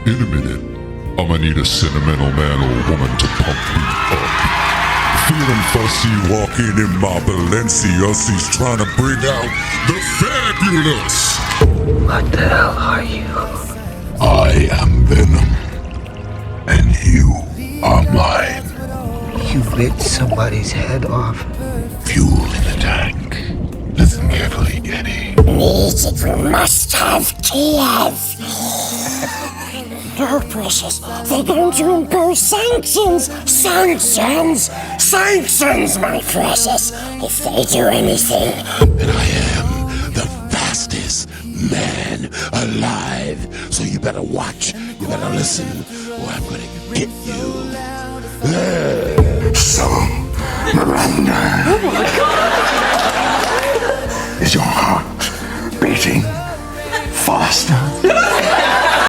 In a minute, I'ma need a sentimental man or woman to pump me up. Feeling fussy walking in my Balenciagas, trying to bring out the fabulous. What the hell are you? I am Venom, and you are mine. You bit somebody's head off. Fuel in the tank. Listen carefully, Eddie. Music must have Kiev. No, precious. They're going to impose sanctions. Sanctions, my precious. If they do anything. And I am the fastest man alive. So you better watch, you better listen, or I'm gonna get you. So, Miranda. Oh my God! Is your heart beating faster?